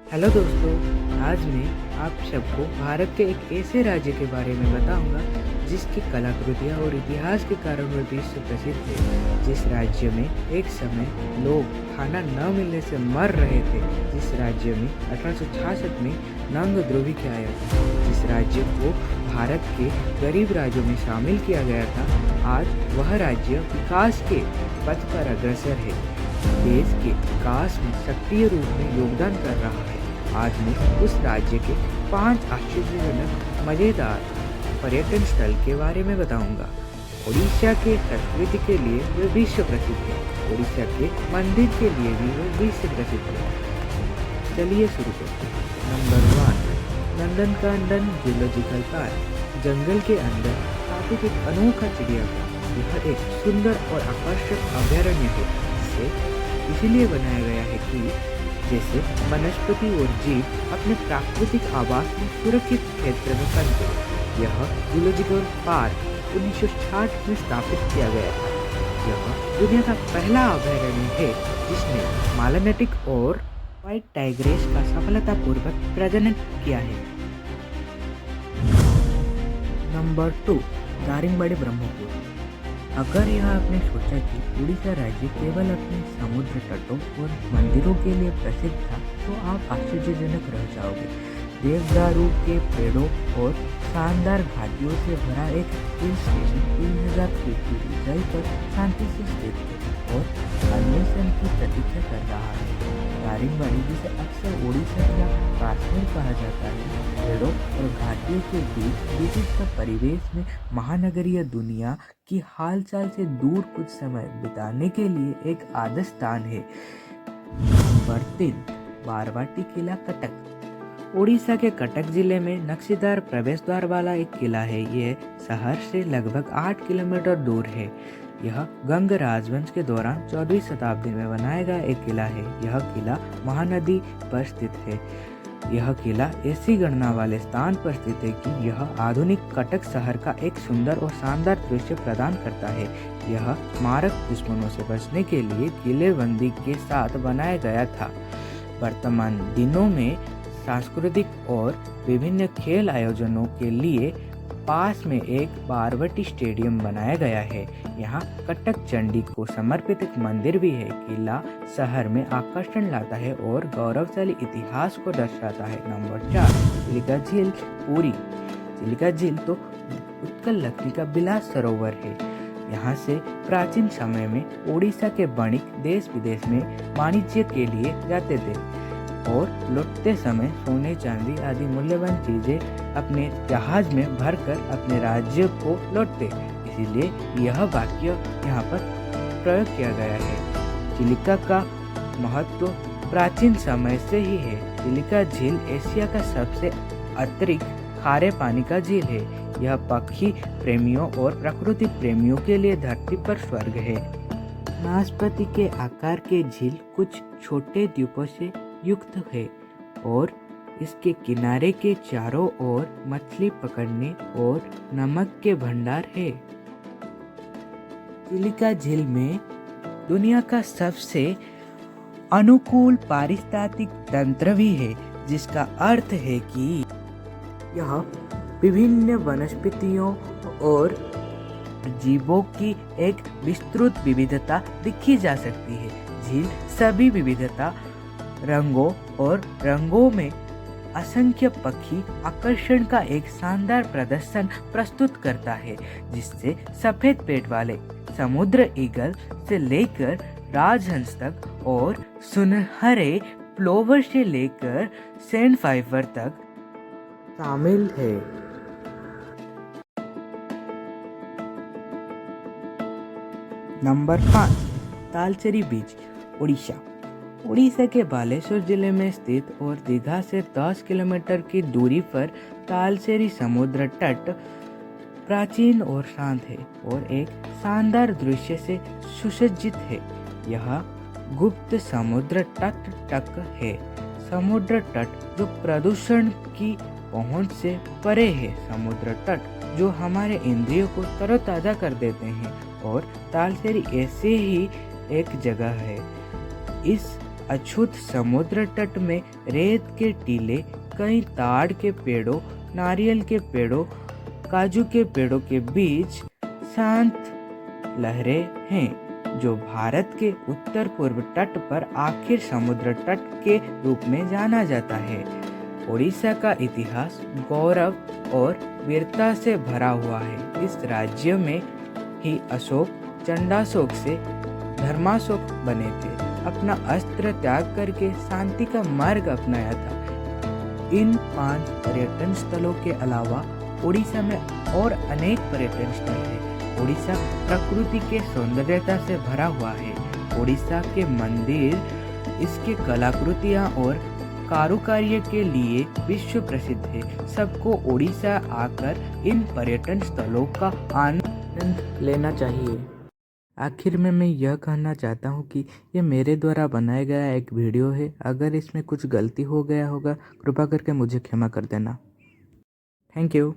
Hello दोस्तों, आज मैं आप सबको भारत के एक ऐसे राज्य के बारे में बताऊंगा जिसकी कलाकृतियाँ और इतिहास के कारण वह विश्व प्रसिद्ध है। जिस राज्य में एक समय लोग खाना न मिलने से मर रहे थे, जिस राज्य में 1866 में नंग द्रोही किया गया था, जिस राज्य को भारत के गरीब राज्यों में शामिल किया गया था, आज वह राज्य विकास के पथ पर अग्रसर है, देश के विकास में सक्रिय रूप में योगदान कर रहा है। आज मैं उस राज्य के 5 आश्चर्यजनक मज़ेदार पर्यटन स्थल के बारे में बताऊंगा। उड़ीसा के संस्कृति के लिए वे विश्व प्रसिद्ध है। उड़ीसा के मंदिर के लिए भी वे विश्व प्रसिद्ध है। चलिए शुरू करते हैं। Number 1, Nandankanan zoological park. जंगल के अंदर स्थापित एक अनोखा चिड़ियाघर। यह एक सुंदर और आकर्षक अभयारण्य है। इसे इसीलिए बनाया गया है कि जैसे वनस्पति और जीव अपने प्राकृतिक आवास में सुरक्षित क्षेत्र में पनपे। यह जूलॉजिकल पार्क 1960 में स्थापित किया गया था। यह दुनिया का पहला अभयारण्य है जिसने मालानेटिक और व्हाइट टाइग्रेस का सफलतापूर्वक प्रजनन किया है। नंबर 2, दारिंगबाड़ी ब्रह्मपुर। अगर यह आपने सोचा कि उड़ीसा राज्य केवल अपने समुद्र तटों और मंदिरों के लिए प्रसिद्ध था, तो आप आश्चर्यजनक रह जाओगे। देवदारू के पेड़ों और शानदार घाटियों से भरा एक हिल स्टेशन 3000 फीट की ऊंचाई पर शांति से स्थित है और अन्वेषण की प्रतीक्षा कर रहा है। दारिंगबाड़ी, जिसे अक्सर ओडिशा या कश्मीर कहा जाता है, पेड़ों और घाटियों के बीच विशिष्ट परिवेश में महानगरीय दुनिया की हालचाल से दूर कुछ समय बिताने के लिए एक आदर्श स्थान है। नंबर 3, बारवाटी किला कटक। उड़ीसा के कटक जिले में नक्शीदार प्रवेश द्वार वाला एक किला है। यह शहर से लगभग 8 किलोमीटर दूर है। यह गंग राजवंश के दौरान 14वीं शताब्दी में बनाया गया एक किला है। यह किला महानदी पर स्थित है। यह किला ऐसी गणना वाले स्थान पर स्थित है कि यह आधुनिक कटक शहर का एक सुंदर और शानदार दृश्य प्रदान करता है। यह मारक दुश्मनों से बचने के लिए किलेबंदी के साथ बनाया गया था। वर्तमान दिनों में सांस्कृतिक और विभिन्न खेल आयोजनों के लिए पास में एक बारवटी स्टेडियम बनाया गया है। यहाँ कटक चंडी को समर्पित एक मंदिर भी है। किला शहर में आकर्षण लाता है और गौरवशाली इतिहास को दर्शाता है। नंबर 4, चिलिका झील पुरी। चिलिका झील तो उत्कल लकड़ी का बिलास सरोवर है। यहाँ से प्राचीन समय में उड़ीसा के वणिक देश विदेश में वाणिज्य के लिए जाते थे और लौटते समय सोने, चांदी आदि मूल्यवान चीजें अपने जहाज में भरकर अपने राज्य को लौटते। इसीलिए यह वाक्य यहाँ पर प्रयोग किया गया है। चिलिका का महत्व प्राचीन समय से ही है। चिलिका झील एशिया का सबसे अतिरिक्त खारे पानी का झील है। यह पक्षी प्रेमियों और प्रकृति प्रेमियों के लिए धरती पर स्वर्ग है। नाशपाती के आकार के झील कुछ छोटे द्वीपों से युक्त है और इसके किनारे के चारों ओर मछली पकड़ने और नमक के भंडार है। चिलिका झील में दुनिया का सबसे अनुकूल पारिस्थितिक तंत्र भी है, जिसका अर्थ है कि यह विभिन्न वनस्पतियों और जीवों की एक विस्तृत विविधता दिखी जा सकती है। झील सभी विविधता, रंगों और रंगों में असंख्य पक्षी आकर्षण का एक शानदार प्रदर्शन प्रस्तुत करता है, जिससे सफेद पेट वाले समुद्र ईगल से लेकर राजहंस तक और सुनहरे प्लोवर से लेकर सैंड फाइवर तक शामिल है। नंबर 5, तालचेरी बीच, उड़ीसा। उड़ीसा के बालेश्वर जिले में स्थित और दीघा से 10 किलोमीटर की दूरी पर तालचेरी समुद्र तट प्राचीन और शांत है और एक शानदार दृश्य से सुसज्जित है। यह गुप्त समुद्र तट तक है। समुद्र तट जो प्रदूषण की पहुंच से परे है। समुद्र तट जो हमारे इंद्रियों को तरोताजा कर देते हैं और तालचेरी ऐसे ही एक जगह है। इस अछूत समुद्र तट में रेत के टीले, कई ताड़ के पेड़ों, नारियल के पेड़ों, काजू के पेड़ों के बीच शांत लहरें हैं, जो भारत के उत्तर पूर्व तट पर आखिर समुद्र तट के रूप में जाना जाता है। ओडिशा का इतिहास गौरव और वीरता से भरा हुआ है। इस राज्य में ही अशोक चंडाशोक से धर्माशोक बने थे, अपना अस्त्र त्याग करके शांति का मार्ग अपनाया था। इन 5 पर्यटन स्थलों के अलावा ओडिशा में और अनेक पर्यटन स्थल हैं। ओडिशा प्रकृति के सौंदर्यता से भरा हुआ है। ओडिशा के मंदिर इसके कलाकृतियाँ और कारुकार्य के लिए विश्व प्रसिद्ध है। सबको ओडिशा आकर इन पर्यटन स्थलों का आनंद लेना चाहिए। आखिर में मैं यह कहना चाहता हूँ कि ये मेरे द्वारा बनाया गया एक वीडियो है। अगर इसमें कुछ गलती हो गया होगा कृपा करके मुझे क्षमा कर देना। Thank you.